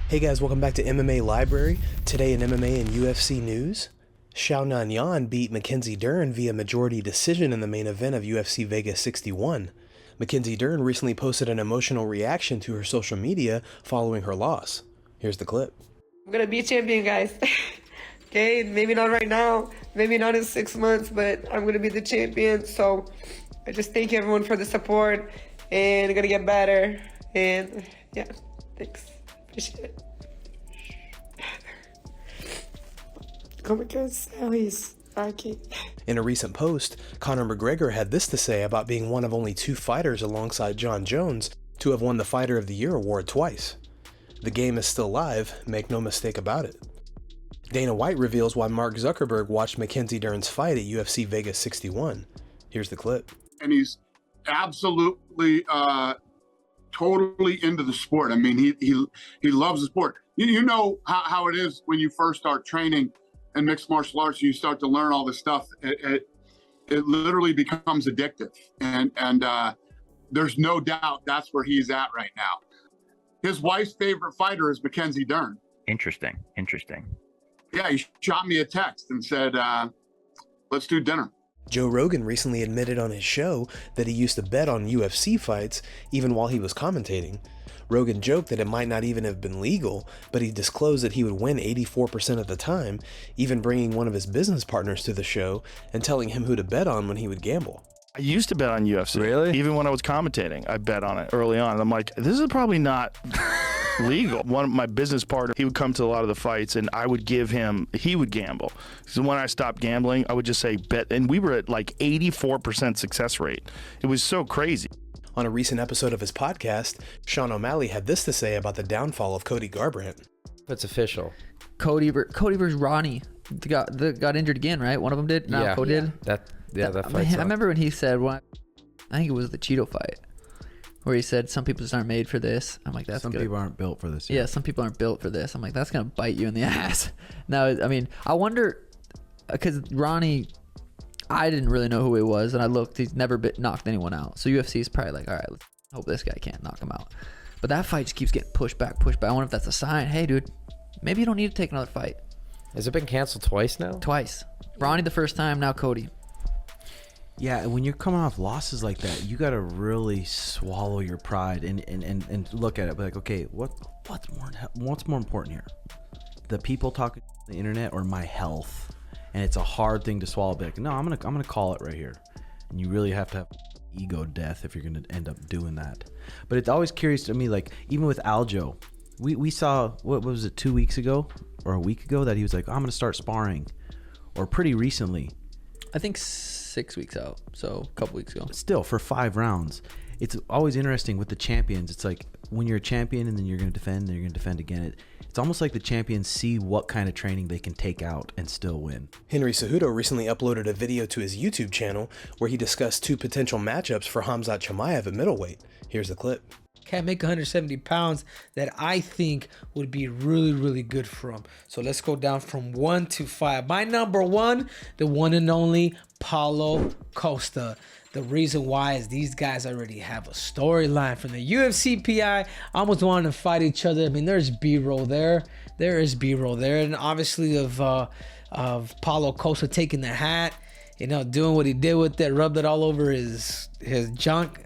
Hey guys, welcome back to MMA Library. Today in MMA and UFC news, Xiaonan Yan beat Mackenzie Dern via majority decision in the main event of UFC Vegas 61. Mackenzie Dern recently posted an emotional reaction to her social media following her loss. Here's the clip. I'm gonna be a champion, guys. Okay, maybe not right now, maybe not in 6 months, but I'm gonna be the champion. So I just thank everyone for the support, and I'm gonna get better. And yeah, thanks. Appreciate it. Oh my God, Sally's. I can't. In a recent post, Conor McGregor had this to say about being one of only 2 fighters alongside Jon Jones to have won the Fighter of the Year award twice. The game is still live, make no mistake about it. Dana White reveals why Mark Zuckerberg watched Mackenzie Dern's fight at UFC Vegas 61. Here's the clip. And he's absolutely, totally into the sport. I mean, he loves the sport. You know how it is when you first start training in mixed martial arts, you start to learn all this stuff. It literally becomes addictive. And there's no doubt that's where he's at right now. His wife's favorite fighter is Mackenzie Dern. Interesting. Yeah, he shot me a text and said, let's do dinner. Joe Rogan recently admitted on his show that he used to bet on UFC fights even while he was commentating. Rogan joked that it might not even have been legal, but he disclosed that he would win 84% of the time, even bringing one of his business partners to the show and telling him who to bet on when he would gamble. I used to bet on UFC. Really? Even when I was commentating, I bet on it early on. I'm like, this is probably not legal. One of my business partner, he would come to a lot of the fights and I would give him, he would gamble. So when I stopped gambling, I would just say bet. And we were at like 84% success rate. It was so crazy. On a recent episode of his podcast, Sean O'Malley had this to say about the downfall of Cody Garbandt. It's official. Cody versus Ronnie got injured again, right? One of them did. No, Yeah. Cody did. That fight. I remember when he said, "Well, I think it was the Cheeto fight, where he said some people just aren't made for this." I'm like, that's some good. people aren't built for this. Yeah, some people aren't built for this. I'm like, that's gonna bite you in the ass. Now, I mean, I wonder, because Ronnie, I didn't really know who he was, and I looked. He's never knocked anyone out. So UFC is probably like, all right, let's hope this guy can't knock him out. But that fight just keeps getting pushed back. I wonder if that's a sign. Hey, dude, maybe you don't need to take another fight. Has it been canceled twice now? Twice. Ronnie the first time, now Cody. Yeah, when you're coming off losses like that, you got to really swallow your pride and look at it. Be like, okay, what's more important here? The people talking on the internet or my health? And it's a hard thing to swallow. Be like, no, I'm gonna call it right here. And you really have to have ego death if you're gonna end up doing that. But it's always curious to me, like even with Aljo, we saw what was it 2 weeks ago or a week ago that he was like, I'm gonna start sparring, or pretty recently. I think 6 weeks out, so a couple weeks ago. Still, for 5 rounds. It's always interesting with the champions. It's like when you're a champion and then you're going to defend and you're going to defend again. It's almost like the champions see what kind of training they can take out and still win. Henry Cejudo recently uploaded a video to his YouTube channel where he discussed 2 potential matchups for Khamzat Chimaev at middleweight. Here's the clip. Can't make 170 pounds that I think would be really, really good for him. So let's go down from 1 to 5. My number 1, the one and only Paulo Costa. The reason why is these guys already have a storyline from the UFC PI. Almost wanting to fight each other. I mean, there's B-roll there. There is B-roll there. And obviously of Paulo Costa taking the hat, you know, doing what he did with it, rubbed it all over his junk.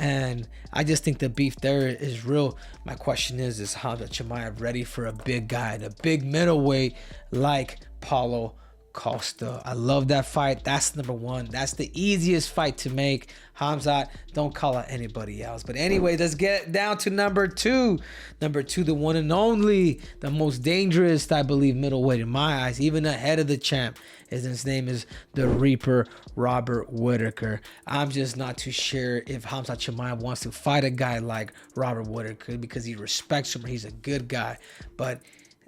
And I just think the beef there is real. My question is Khamzat Chimaev ready for a big guy and a big middleweight like Paulo Costa? I love that fight. That's number 1. That's the easiest fight to make. Khamzat, don't call out anybody else. But anyway, let's get down to number 2. Number 2, the one and only, the most dangerous, I believe, middleweight in my eyes, even ahead of the champ. His name is the Reaper, Robert Whittaker. I'm just not too sure if Khamzat Chimaev wants to fight a guy like Robert Whittaker because he respects him. He's a good guy. But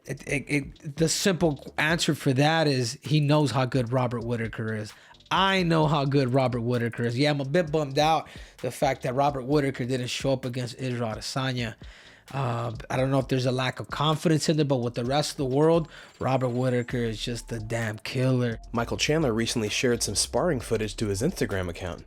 the simple answer for that is he knows how good Robert Whittaker is. I know how good Robert Whittaker is. Yeah, I'm a bit bummed out the fact that Robert Whittaker didn't show up against Israel Adesanya. I don't know if there's a lack of confidence in it, but with the rest of the world, Robert Whittaker is just a damn killer. Michael Chandler recently shared some sparring footage to his Instagram account.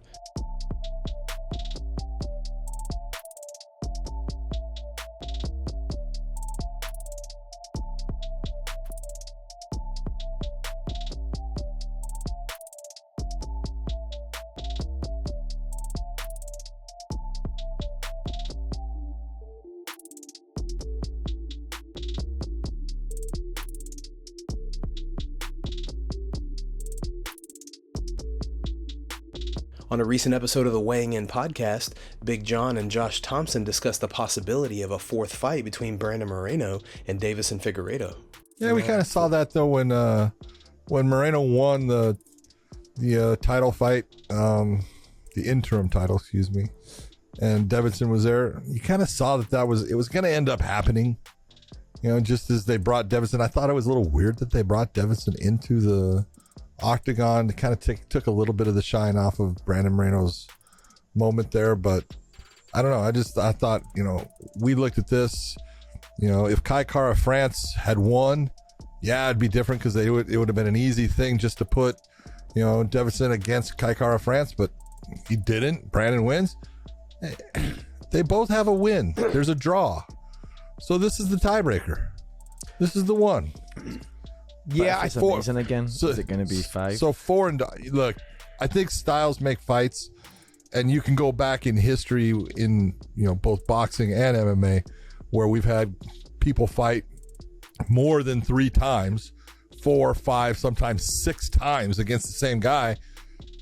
On a recent episode of the Weighing In podcast, Big John and Josh Thompson discussed the possibility of a fourth fight between Brandon Moreno and Davison Figueiredo. Yeah, we kind of saw that though when Moreno won the title fight, the interim title, excuse me, and Davison was there. You kind of saw that it was going to end up happening. You know, just as they brought Davison, I thought it was a little weird that they brought Davison into the octagon to kind of took a little bit of the shine off of Brandon Moreno's moment there. But I don't know. I thought, you know, we looked at this, you know, if Kai Kara France had won, yeah, it'd be different because it would have been an easy thing just to put, you know, Davison against Kai Kara France, but he didn't. Brandon wins. They both have a win. There's a draw. So this is the tiebreaker. This is the one. Yeah, I thought again. So, is it going to be 5? So 4 and look, I think styles make fights, and you can go back in history in, you know, both boxing and MMA where we've had people fight more than 3 times, 4, 5, sometimes 6 times against the same guy,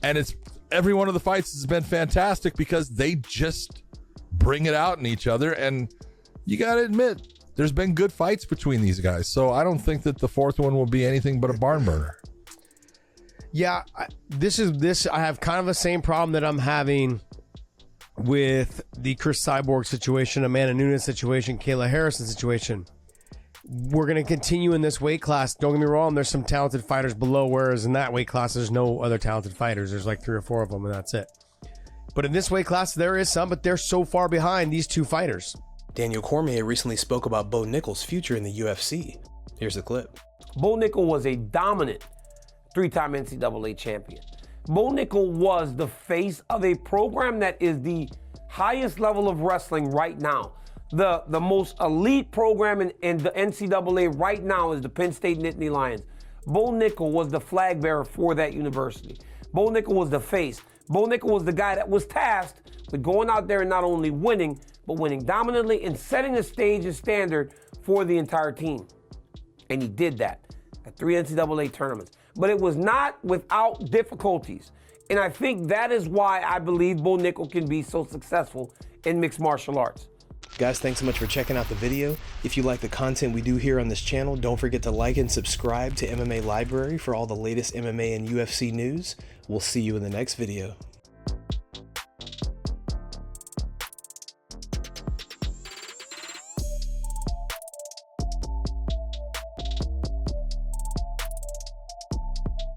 and it's every one of the fights has been fantastic because they just bring it out in each other, and you got to admit there's been good fights between these guys. So I don't think that the 4th one will be anything but a barn burner. Yeah, I have kind of the same problem that I'm having with the Chris Cyborg situation, Amanda Nunes situation, Kayla Harrison situation. We're going to continue in this weight class. Don't get me wrong, there's some talented fighters below, whereas in that weight class, there's no other talented fighters. There's like 3 or 4 of them, and that's it. But in this weight class, there is some, but they're so far behind these 2 fighters. Daniel Cormier recently spoke about Bo Nickal's future in the UFC. Here's the clip. Bo Nickal was a dominant 3-time NCAA champion. Bo Nickal was the face of a program that is the highest level of wrestling right now. The most elite program in the NCAA right now is the Penn State Nittany Lions. Bo Nickal was the flag bearer for that university. Bo Nickal was the face. Bo Nickal was the guy that was tasked with going out there and not only winning, but winning dominantly and setting the stage and standard for the entire team. And he did that at 3 NCAA tournaments. But it was not without difficulties. And I think that is why I believe Bo Nickal can be so successful in mixed martial arts. Guys, thanks so much for checking out the video. If you like the content we do here on this channel, don't forget to like and subscribe to MMA Library for all the latest MMA and UFC news. We'll see you in the next video.